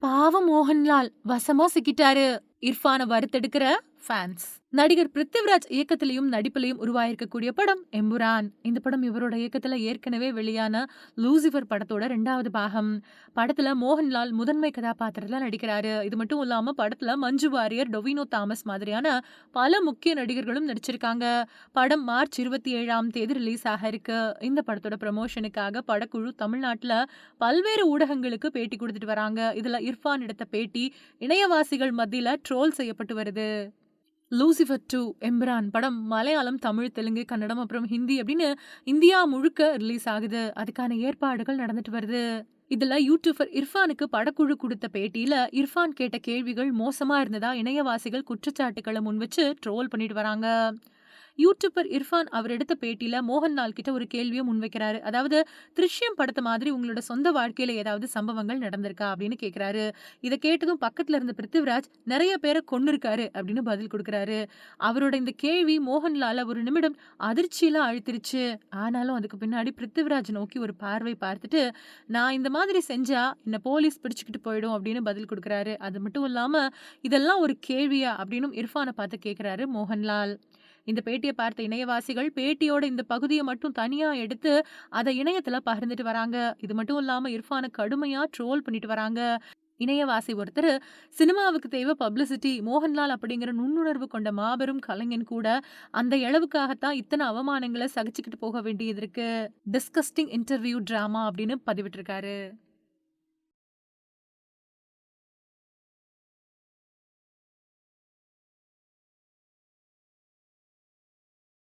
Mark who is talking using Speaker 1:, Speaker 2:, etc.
Speaker 1: பாவம் மோகன்லால் வசமா சிக்கிட்டாரு. இர்ஃபான வறுத்தெடுக்கிற ஃபேன்ஸ். நடிகர் பிருத்திவிராஜ் இயக்கத்திலையும் நடிப்பிலையும் உருவாயிருக்கக்கூடிய படம் எம்புரான். இந்த படம் இவரோட இயக்கத்துல ஏற்கனவே வெளியான லூசிபர் படத்தோட 2வது பாகம். படத்துல மோகன்லால் முதன்மை கதாபாத்திரத்துல நடிக்கிறாரு. இது மட்டும் இல்லாம படத்துல மஞ்சு வாரியர், டொவினோ தாமஸ் மாதிரியான பல முக்கிய நடிகர்களும் நடிச்சிருக்காங்க. படம் மார்ச் 27ஆம் தேதி ரிலீஸ் ஆக இருக்கு. இந்த படத்தோட ப்ரமோஷனுக்காக படக்குழு தமிழ்நாட்டுல பல்வேறு ஊடகங்களுக்கு பேட்டி கொடுத்துட்டு வராங்க. இதுல இர்ஃபான் எடுத்த பேட்டி இணையவாசிகள் மத்தியில ட்ரோல் செய்யப்பட்டு வருது. லூசிஃபர் 2 எம்பிரான் படம் மலையாளம், தமிழ், தெலுங்கு, கன்னடம் அப்புறம் ஹிந்தி அப்படின்னு இந்தியா முழுக்க ரிலீஸ் ஆகுது. அதுக்கான ஏற்பாடுகள் நடந்துட்டு வருது. இதுல யூடியூபர் இர்ஃபானுக்கு படக்குழு கொடுத்த பேட்டியில இர்ஃபான் கேட்ட கேள்விகள் மோசமா இருந்ததா இணையவாசிகள் குற்றச்சாட்டுக்களை முன் வச்சு ட்ரோல் பண்ணிட்டு வராங்க. யூடியூபர் இர்ஃபான் அவர் எடுத்த பேட்டியில மோகன்லால் கிட்ட ஒரு கேள்வியை முன்வைக்கிறாரு. அதாவது, திருஷ்யம் படத்தை மாதிரி உங்களோட சொந்த வாழ்க்கையில ஏதாவது சம்பவங்கள் நடந்திருக்கா அப்படின்னு கேட்கிறாரு. இதை கேட்டதும் பக்கத்துல இருந்த பிருத்திவிராஜ் நிறைய பேரை கொன்னிருக்காரு அப்படின்னு பதில் கொடுக்கறாரு. அவரோட இந்த கேள்வி மோகன்லால ஒரு நிமிடம் அதிர்ச்சியில அழுத்திருச்சு. ஆனாலும் அதுக்கு பின்னாடி பிருத்திவிராஜ் நோக்கி ஒரு பார்வை பார்த்துட்டு, நான் இந்த மாதிரி செஞ்சா என்ன போலீஸ் பிடிச்சுக்கிட்டு போயிடும் அப்படின்னு பதில் கொடுக்கறாரு. அது மட்டும் இல்லாம இதெல்லாம் ஒரு கேள்வியா அப்படின்னு இர்ஃபானை பார்த்து கேட்கிறாரு மோகன்லால். இந்த பேட்டியை பார்த்த இணையவாசிகள் பேட்டியோட இந்த பகுதியை மட்டும் தனியா எடுத்து அதை இணையத்துல பகிர்ந்துட்டு வராங்க. இது மட்டும் இல்லாம இர்ஃபானை கடுமையா ட்ரோல் பண்ணிட்டு வராங்க. இணையவாசி ஒருத்தர், சினிமாவுக்கு தேவை பப்ளிசிட்டி, மோகன்லால் அப்படிங்கிற நுண்ணுணர்வு கொண்ட மாபெரும் கலைஞன் கூட அந்த அளவுக்காகத்தான் இத்தனை அவமானங்களை சகிச்சுக்கிட்டு போக வேண்டியது இருக்கு. டிஸ்கஸ்டிங் இன்டர்வியூ டிராமா அப்படின்னு பதிவிட்டிருக்காரு.